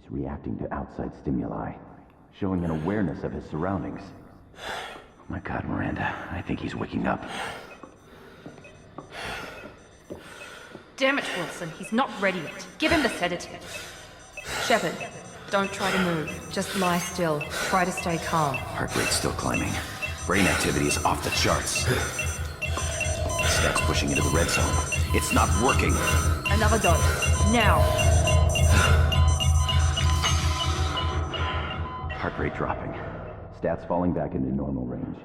He's reacting to outside stimuli, showing an awareness of his surroundings. Oh my God, Miranda, I think he's waking up. Damn it, Wilson, he's not ready yet. Give him the sedative. Shepard, don't try to move. Just lie still. Try to stay calm. Heart rate's still climbing. Brain activity is off the charts. Stats pushing into the red zone. It's not working. Another dose. Now. Heart rate dropping. Stats falling back into normal range.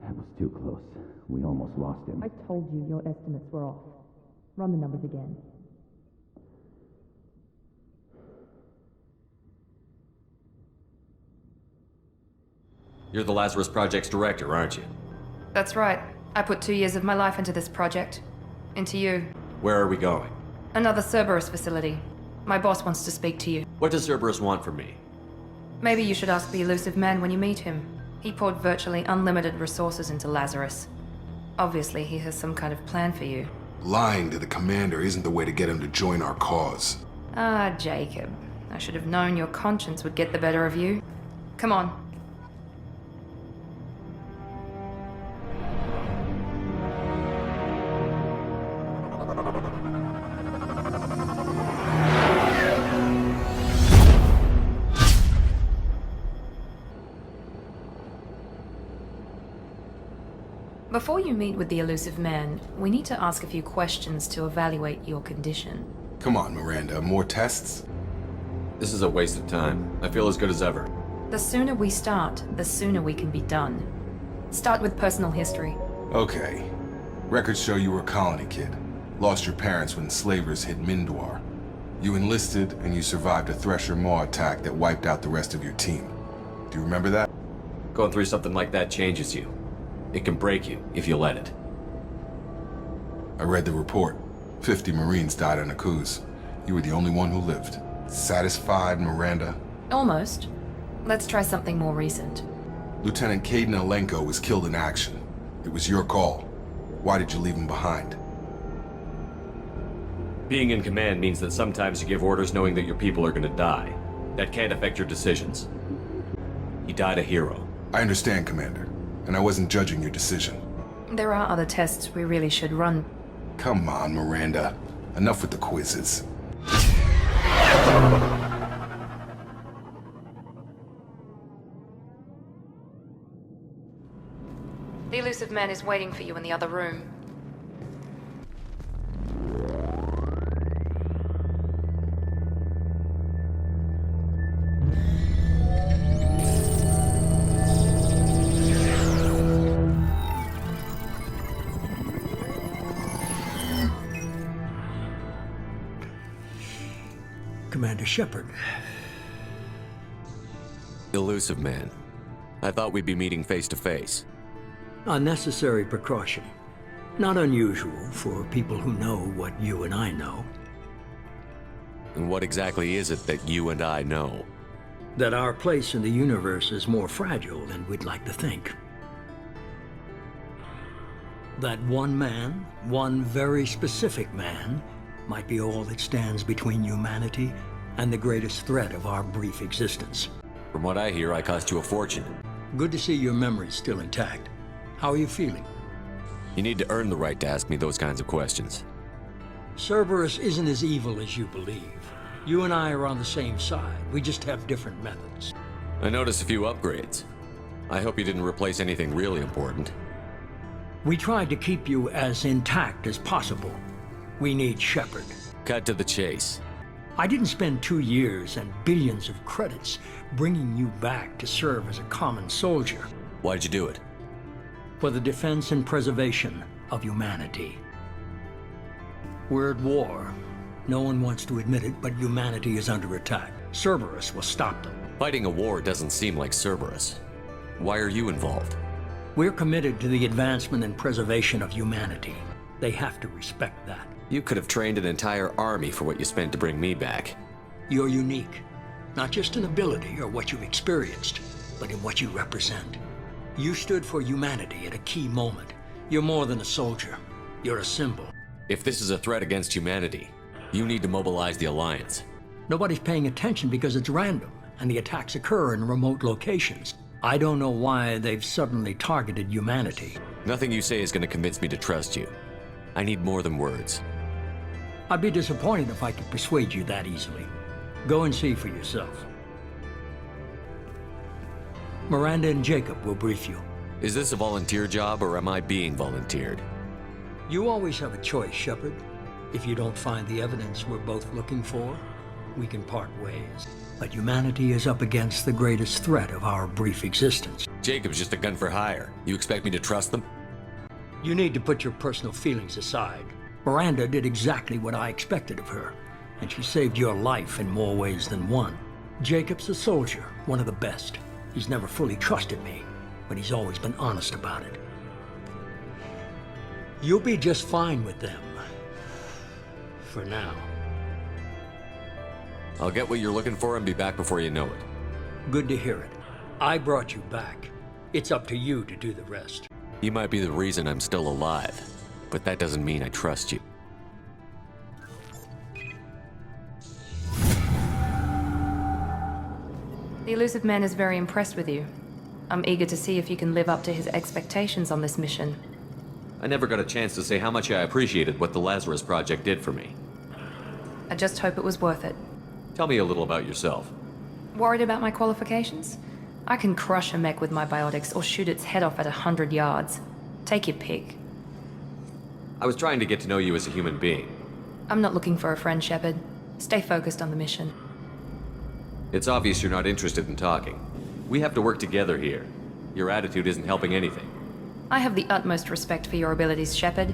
That was too close. We almost lost him. I told you your estimates were off. Run the numbers again. You're the Lazarus Project's director, aren't you? That's right. I put 2 years of my life into this project. Into you. Where are we going? Another Cerberus facility. My boss wants to speak to you. What does Cerberus want from me? Maybe you should ask the elusive man when you meet him. He poured virtually unlimited resources into Lazarus. Obviously, he has some kind of plan for you. Lying to the commander isn't the way to get him to join our cause. Ah, Jacob. I should have known your conscience would get the better of you. Come on. Before you meet with the elusive man, we need to ask a few questions to evaluate your condition. Come on, Miranda, more tests? This is a waste of time. I feel as good as ever. The sooner we start, the sooner we can be done. Start with personal history. Okay. Records show you were a colony kid. Lost your parents when slavers hit Mindor. You enlisted, and you survived a Thresher Maw attack that wiped out the rest of your team. Do you remember that? Going through something like that changes you. It can break you, if you let it. I read the report. 50 Marines died on Akuz. You were the only one who lived. Satisfied, Miranda? Almost. Let's try something more recent. Lieutenant Caden Alenko was killed in action. It was your call. Why did you leave him behind? Being in command means that sometimes you give orders knowing that your people are gonna die. That can't affect your decisions. He died a hero. I understand, Commander. And I wasn't judging your decision. There are other tests we really should run. Come on, Miranda. Enough with the quizzes. The elusive man is waiting for you in the other room. Commander Shepard. Elusive man. I thought we'd be meeting face to face. A necessary precaution. Not unusual for people who know what you and I know. And what exactly is it that you and I know? That our place in the universe is more fragile than we'd like to think. That one man, one very specific man, might be all that stands between humanity and the greatest threat of our brief existence. From what I hear, I cost you a fortune. Good to see your memory's still intact. How are you feeling? You need to earn the right to ask me those kinds of questions. Cerberus isn't as evil as you believe. You and I are on the same side. We just have different methods. I noticed a few upgrades. I hope you didn't replace anything really important. We tried to keep you as intact as possible. We need Shepard. Cut to the chase. I didn't spend 2 years and billions of credits bringing you back to serve as a common soldier. Why'd you do it? For the defense and preservation of humanity. We're at war. No one wants to admit it, but humanity is under attack. Cerberus will stop them. Fighting a war doesn't seem like Cerberus. Why are you involved? We're committed to the advancement and preservation of humanity. They have to respect that. You could have trained an entire army for what you spent to bring me back. You're unique, not just in ability or what you've experienced, but in what you represent. You stood for humanity at a key moment. You're more than a soldier. You're a symbol. If this is a threat against humanity, you need to mobilize the Alliance. Nobody's paying attention because it's random, and the attacks occur in remote locations. I don't know why they've suddenly targeted humanity. Nothing you say is going to convince me to trust you. I need more than words. I'd be disappointed if I could persuade you that easily. Go and see for yourself. Miranda and Jacob will brief you. Is this a volunteer job, or am I being volunteered? You always have a choice, Shepard. If you don't find the evidence we're both looking for, we can part ways. But humanity is up against the greatest threat of our brief existence. Jacob's just a gun for hire. You expect me to trust them? You need to put your personal feelings aside. Miranda did exactly what I expected of her, and she saved your life in more ways than one. Jacob's a soldier, one of the best. He's never fully trusted me, but he's always been honest about it. You'll be just fine with them. For now. I'll get what you're looking for and be back before you know it. Good to hear it. I brought you back. It's up to you to do the rest. You might be the reason I'm still alive, but that doesn't mean I trust you. The elusive man is very impressed with you. I'm eager to see if you can live up to his expectations on this mission. I never got a chance to say how much I appreciated what the Lazarus project did for me. I just hope it was worth it. Tell me a little about yourself. Worried about my qualifications? I can crush a mech with my biotics or shoot its head off at 100 yards. Take your pick. I was trying to get to know you as a human being. I'm not looking for a friend, Shepard. Stay focused on the mission. It's obvious you're not interested in talking. We have to work together here. Your attitude isn't helping anything. I have the utmost respect for your abilities, Shepard.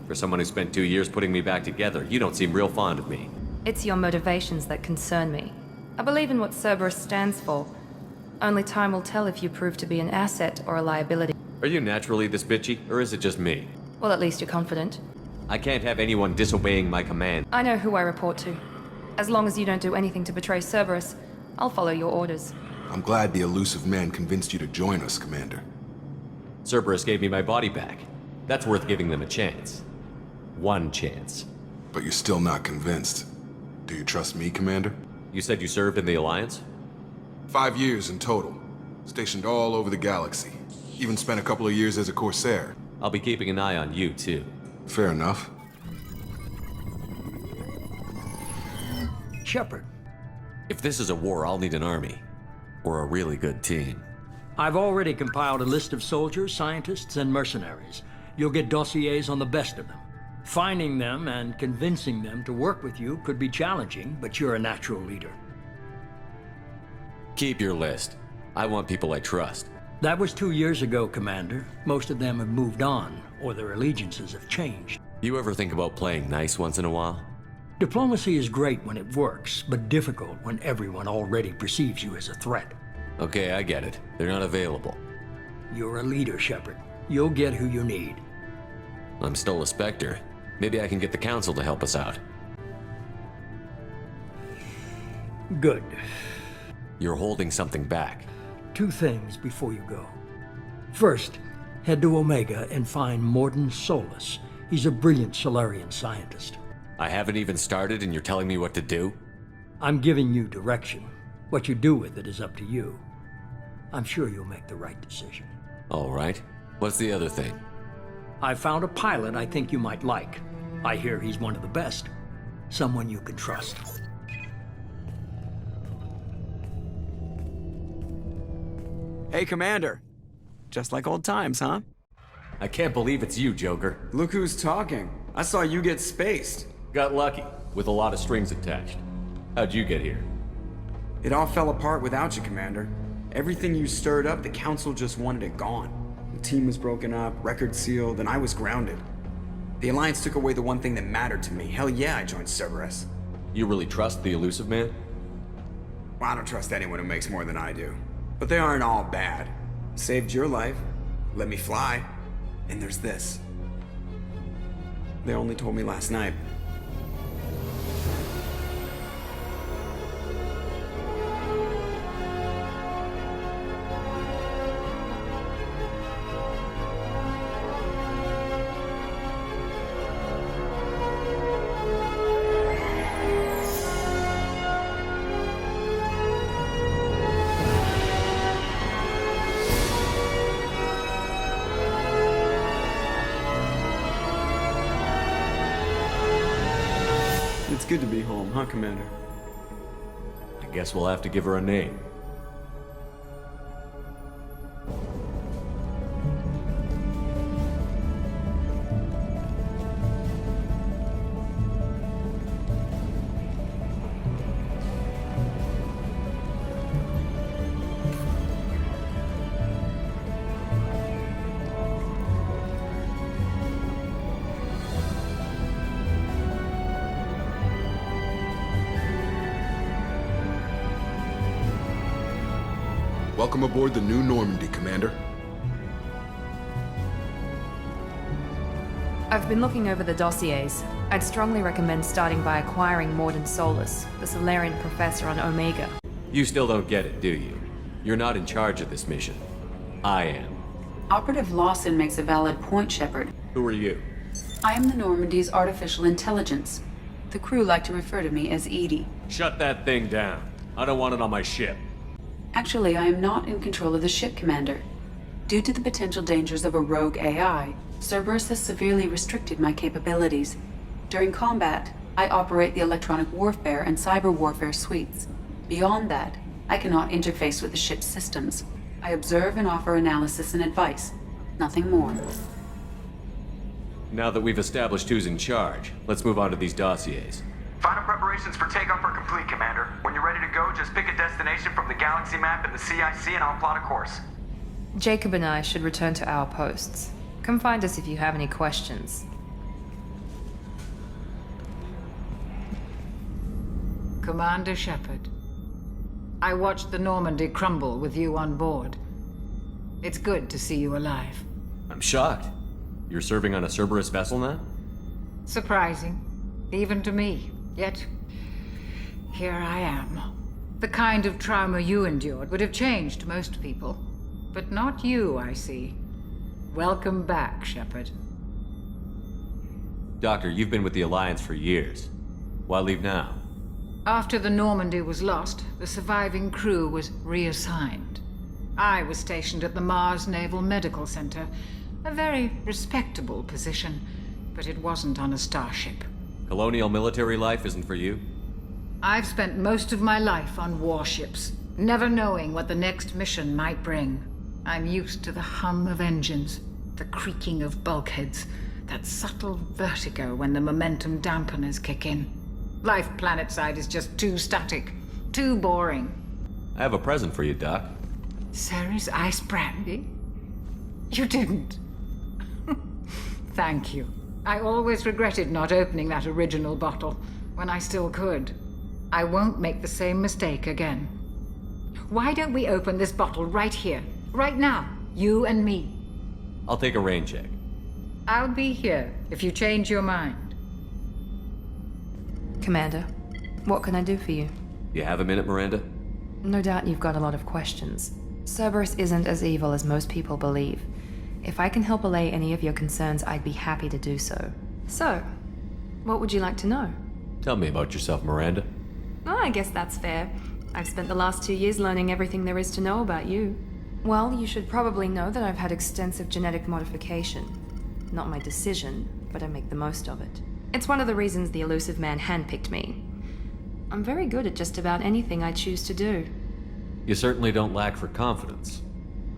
For someone who spent 2 years putting me back together, you don't seem real fond of me. It's your motivations that concern me. I believe in what Cerberus stands for. Only time will tell if you prove to be an asset or a liability. Are you naturally this bitchy, or is it just me? Well, at least you're confident. I can't have anyone disobeying my command. I know who I report to. As long as you don't do anything to betray Cerberus, I'll follow your orders. I'm glad the elusive man convinced you to join us, Commander. Cerberus gave me my body back. That's worth giving them a chance. One chance. But you're still not convinced. Do you trust me, Commander? You said you served in the Alliance? 5 years in total. Stationed all over the galaxy. Even spent a couple of years as a Corsair. I'll be keeping an eye on you, too. Fair enough. Shepard, If this is a war, I'll need an army. Or a really good team. I've already compiled a list of soldiers, scientists, and mercenaries. You'll get dossiers on the best of them. Finding them and convincing them to work with you could be challenging, but you're a natural leader. Keep your list. I want people I trust. That was 2 years ago, Commander. Most of them have moved on, or their allegiances have changed. You ever think about playing nice once in a while? Diplomacy is great when it works, but difficult when everyone already perceives you as a threat. Okay, I get it. They're not available. You're a leader, Shepard. You'll get who you need. I'm still a Spectre. Maybe I can get the Council to help us out. Good. You're holding something back. 2 things before you go. First, head to Omega and find Mordin Solus. He's a brilliant Solarian scientist. I haven't even started and you're telling me what to do? I'm giving you direction. What you do with it is up to you. I'm sure you'll make the right decision. All right. What's the other thing? I found a pilot I think you might like. I hear he's one of the best. Someone you can trust. Hey, Commander. Just like old times, huh? I can't believe it's you, Joker. Look who's talking. I saw you get spaced. Got lucky, with a lot of strings attached. How'd you get here? It all fell apart without you, Commander. Everything you stirred up, the Council just wanted it gone. The team was broken up, record sealed, and I was grounded. The Alliance took away the one thing that mattered to me. Hell yeah, I joined Cerberus. You really trust the elusive man? Well, I don't trust anyone who makes more than I do. But they aren't all bad. Saved your life, let me fly, and there's this. They only told me last night. good to be home, huh, Commander? I guess we'll have to give her a name. Welcome aboard the New Normandy, Commander. I've been looking over the dossiers. I'd strongly recommend starting by acquiring Morden Solus, the Solarian professor on Omega. You still don't get it, do you? You're not in charge of this mission. I am. Operative Lawson makes a valid point, Shepard. Who are you? I am the Normandy's artificial intelligence. The crew like to refer to me as Edie. Shut that thing down. I don't want it on my ship. Actually, I am not in control of the ship, Commander. Due to the potential dangers of a rogue AI, Cerberus has severely restricted my capabilities. During combat, I operate the electronic warfare and cyber warfare suites. Beyond that, I cannot interface with the ship's systems. I observe and offer analysis and advice. Nothing more. Now that we've established who's in charge, let's move on to these dossiers. Final preparations for takeoff are complete, Commander. When you're ready to go, just pick a destination from the galaxy map in the CIC and I'll plot a course. Jacob and I should return to our posts. Come find us if you have any questions. Commander Shepard, I watched the Normandy crumble with you on board. It's good to see you alive. I'm shocked. You're serving on a Cerberus vessel now? Surprising, even to me. Yet, here I am. The kind of trauma you endured would have changed most people. But not you, I see. Welcome back, Shepard. Doctor, you've been with the Alliance for years. Why leave now? After the Normandy was lost, the surviving crew was reassigned. I was stationed at the Mars Naval Medical Center, a very respectable position, but it wasn't on a starship. Colonial military life isn't for you? I've spent most of my life on warships, never knowing what the next mission might bring. I'm used to the hum of engines, the creaking of bulkheads, that subtle vertigo when the momentum dampeners kick in. Life planetside is just too static, too boring. I have a present for you, Doc. Ceres ice brandy? You didn't. Thank you. I always regretted not opening that original bottle when I still could. I won't make the same mistake again. Why don't we open this bottle right here, right now, you and me? I'll take a rain check. I'll be here if you change your mind. Commander, what can I do for you? You have a minute, Miranda? No doubt you've got a lot of questions. Cerberus isn't as evil as most people believe. If I can help allay any of your concerns, I'd be happy to do so. So, what would you like to know? Tell me about yourself, Miranda. Oh, I guess that's fair. I've spent the last 2 years learning everything there is to know about you. Well, you should probably know that I've had extensive genetic modification. Not my decision, but I make the most of it. It's one of the reasons the elusive man handpicked me. I'm very good at just about anything I choose to do. You certainly don't lack for confidence.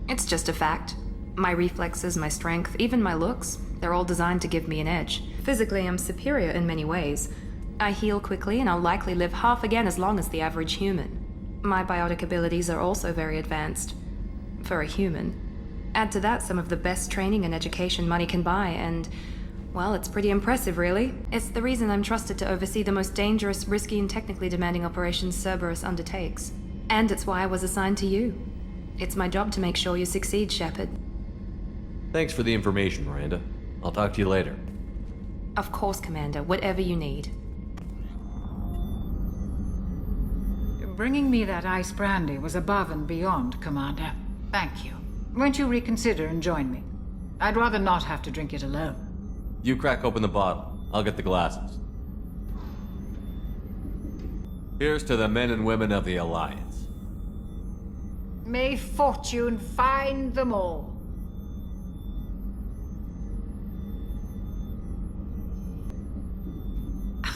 It's just a fact. My reflexes, my strength, even my looks, they're all designed to give me an edge. Physically, I'm superior in many ways. I heal quickly, and I'll likely live half again as long as the average human. My biotic abilities are also very advanced. For a human. Add to that some of the best training and education money can buy, and, well, it's pretty impressive, really. It's the reason I'm trusted to oversee the most dangerous, risky, and technically demanding operations Cerberus undertakes. And it's why I was assigned to you. It's my job to make sure you succeed, Shepard. Thanks for the information, Miranda. I'll talk to you later. Of course, Commander. Whatever you need. Bringing me that ice brandy was above and beyond, Commander. Thank you. Won't you reconsider and join me? I'd rather not have to drink it alone. You crack open the bottle. I'll get the glasses. Here's to the men and women of the Alliance. May fortune find them all.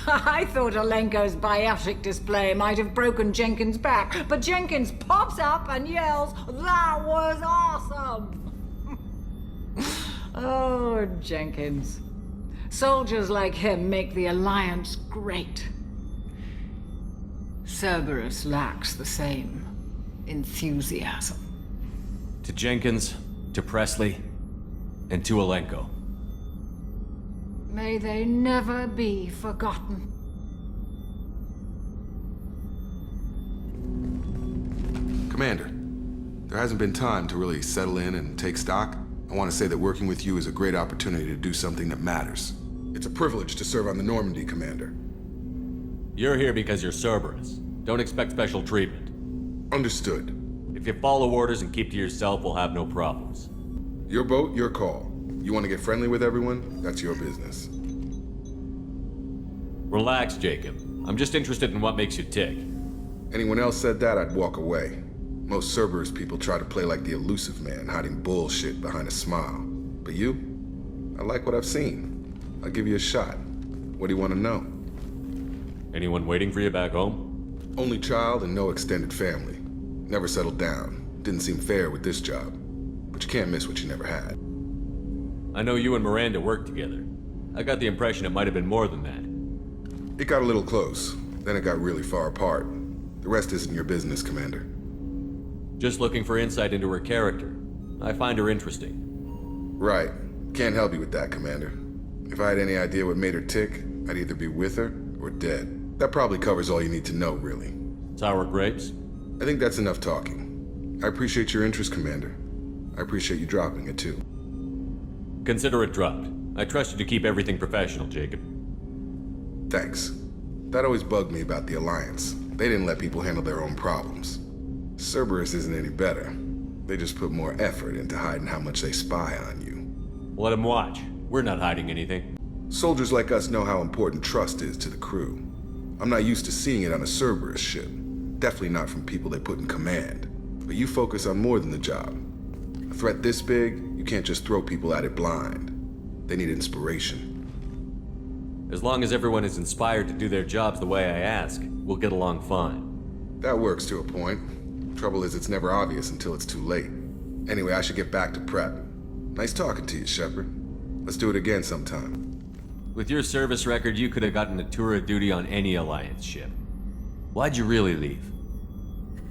I thought Alenko's biotic display might have broken Jenkins' back, but Jenkins pops up and yells, "That was awesome!" Oh, Jenkins. Soldiers like him make the Alliance great. Cerberus lacks the same enthusiasm. To Jenkins, to Presley, and to Alenko. May they never be forgotten. Commander, there hasn't been time to really settle in and take stock. I want to say that working with you is a great opportunity to do something that matters. It's a privilege to serve on the Normandy, Commander. You're here because you're Cerberus. Don't expect special treatment. Understood. If you follow orders and keep to yourself, we'll have no problems. Your boat, your call. You want to get friendly with everyone? That's your business. Relax, Jacob. I'm just interested in what makes you tick. Anyone else said that, I'd walk away. Most Cerberus people try to play like the elusive man, hiding bullshit behind a smile. But you? I like what I've seen. I'll give you a shot. What do you want to know? Anyone waiting for you back home? Only child and no extended family. Never settled down. Didn't seem fair with this job. But you can't miss what you never had. I know you and Miranda worked together. I got the impression it might have been more than that. It got a little close. Then it got really far apart. The rest isn't your business, Commander. Just looking for insight into her character. I find her interesting. Right. Can't help you with that, Commander. If I had any idea what made her tick, I'd either be with her or dead. That probably covers all you need to know, really. Sour grapes? I think that's enough talking. I appreciate your interest, Commander. I appreciate you dropping it, too. Consider it dropped. I trust you to keep everything professional, Jacob. Thanks. That always bugged me about the Alliance. They didn't let people handle their own problems. Cerberus isn't any better. They just put more effort into hiding how much they spy on you. Let them watch. We're not hiding anything. Soldiers like us know how important trust is to the crew. I'm not used to seeing it on a Cerberus ship. Definitely not from people they put in command. But you focus on more than the job. A threat this big, you can't just throw people at it blind. They need inspiration. As long as everyone is inspired to do their jobs the way I ask, we'll get along fine. That works to a point. Trouble is, it's never obvious until it's too late. Anyway, I should get back to prep. Nice talking to you, Shepard. Let's do it again sometime. With your service record, you could have gotten a tour of duty on any Alliance ship. Why'd you really leave?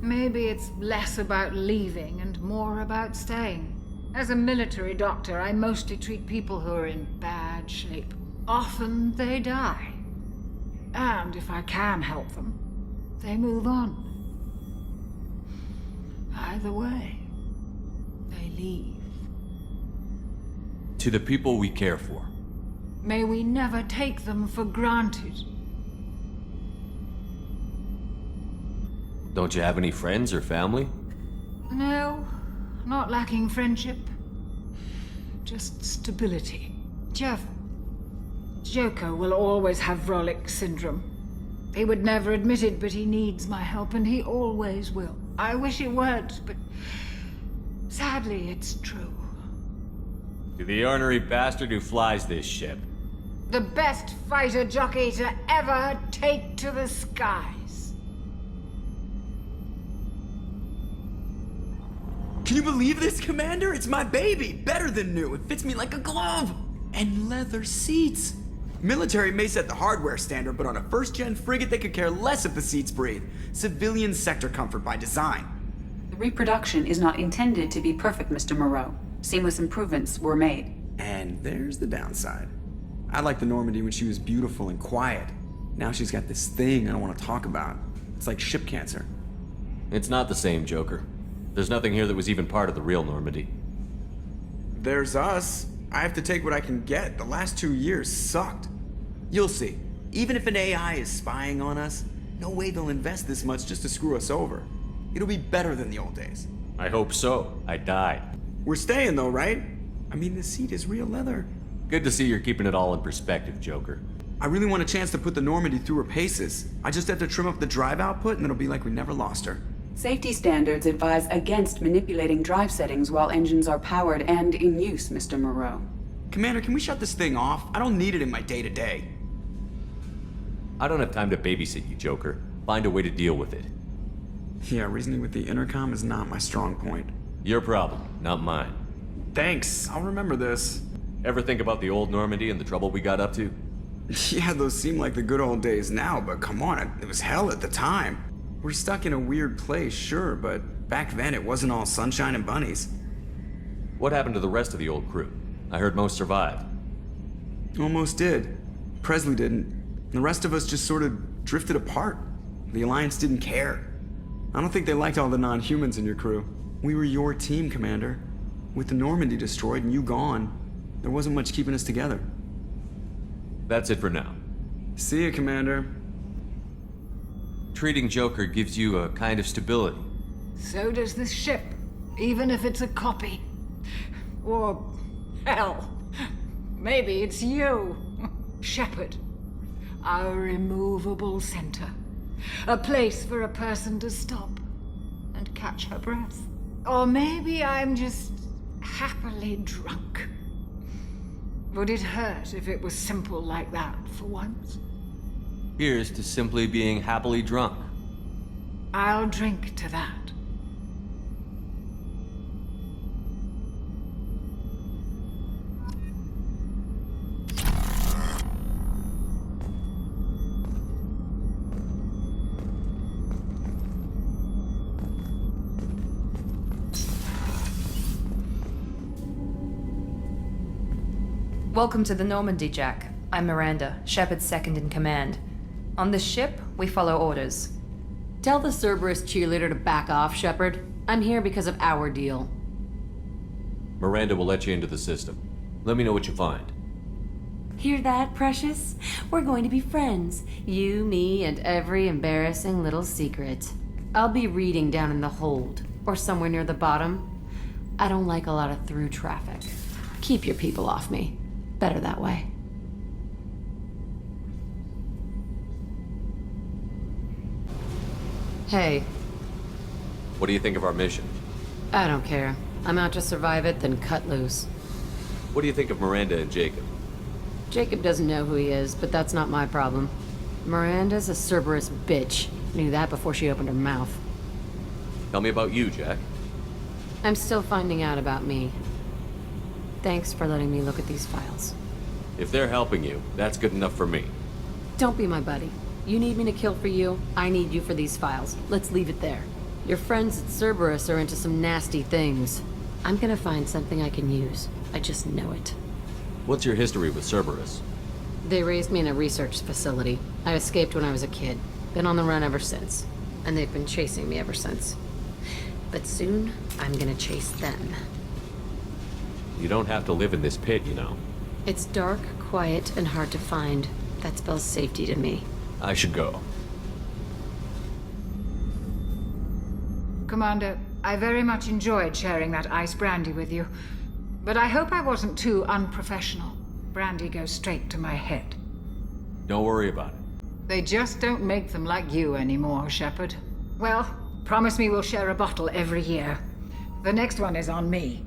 Maybe it's less about leaving and more about staying. As a military doctor, I mostly treat people who are in bad shape. Often they die. And if I can help them, they move on. Either way, they leave. To the people we care for. May we never take them for granted. Don't you have any friends or family? No, not lacking friendship. Just stability. Joker will always have Vrolic syndrome. He would never admit it, but he needs my help, and he always will. I wish he weren't, but sadly, it's true. To the ornery bastard who flies this ship. The best fighter jockey to ever take to the skies. Can you believe this, Commander? It's my baby! Better than new. It fits me like a glove! And leather seats! Military may set the hardware standard, but on a first-gen frigate, they could care less if the seats breathe. Civilian sector comfort by design. The reproduction is not intended to be perfect, Mr. Moreau. Seamless improvements were made. And there's the downside. I liked the Normandy when she was beautiful and quiet. Now she's got this thing I don't want to talk about. It's like ship cancer. It's not the same, Joker. There's nothing here that was even part of the real Normandy. There's us. I have to take what I can get. The last 2 years sucked. You'll see. Even if an AI is spying on us, no way they'll invest this much just to screw us over. It'll be better than the old days. I hope so. I died. We're staying though, right? I mean, the seat is real leather. Good to see you're keeping it all in perspective, Joker. I really want a chance to put the Normandy through her paces. I just have to trim up the drive output and it'll be like we never lost her. Safety standards advise against manipulating drive settings while engines are powered and in use, Mr. Moreau. Commander, can we shut this thing off? I don't need it in my day-to-day. I don't have time to babysit you, Joker. Find a way to deal with it. Yeah, reasoning with the intercom is not my strong point. Your problem, not mine. Thanks, I'll remember this. Ever think about the old Normandy and the trouble we got up to? Yeah, those seem like the good old days now, but come on, it was hell at the time. We're stuck in a weird place, sure, but back then it wasn't all sunshine and bunnies. What happened to the rest of the old crew? I heard most survived. Almost did. Presley didn't. The rest of us just sort of drifted apart. The Alliance didn't care. I don't think they liked all the non-humans in your crew. We were your team, Commander. With the Normandy destroyed and you gone, there wasn't much keeping us together. That's it for now. See ya, Commander. Treating Joker gives you a kind of stability. So does this ship, even if it's a copy. Or, hell, maybe it's you, Shepard. Our immovable center. A place for a person to stop and catch her breath. Or maybe I'm just happily drunk. Would it hurt if it was simple like that for once? Here's to simply being happily drunk. I'll drink to that. Welcome to the Normandy, Jack. I'm Miranda, Shepard's second in command. On this ship, we follow orders. Tell the Cerberus cheerleader to back off, Shepard. I'm here because of our deal. Miranda will let you into the system. Let me know what you find. Hear that, Precious? We're going to be friends. You, me, and every embarrassing little secret. I'll be reading down in the hold, or somewhere near the bottom. I don't like a lot of through traffic. Keep your people off me. Better that way. Hey, What do you think of our mission? I don't care. I'm out to survive it, then cut loose. What do you think of Miranda and Jacob? Jacob doesn't know who he is, but that's not my problem. Miranda's a Cerberus bitch. Knew that before she opened her mouth. Tell me about you, Jack. I'm still finding out about me. Thanks for letting me look at these files. If they're helping you, that's good enough for me. Don't be my buddy. You need me to kill for you, I need you for these files. Let's leave it there. Your friends at Cerberus are into some nasty things. I'm gonna find something I can use. I just know it. What's your history with Cerberus? They raised me in a research facility. I escaped when I was a kid. Been on the run ever since. And they've been chasing me ever since. But soon, I'm gonna chase them. You don't have to live in this pit, you know. It's dark, quiet, and hard to find. That spells safety to me. I should go. Commander, I very much enjoyed sharing that ice brandy with you. But I hope I wasn't too unprofessional. Brandy goes straight to my head. Don't worry about it. They just don't make them like you anymore, Shepard. Well, promise me we'll share a bottle every year. The next one is on me.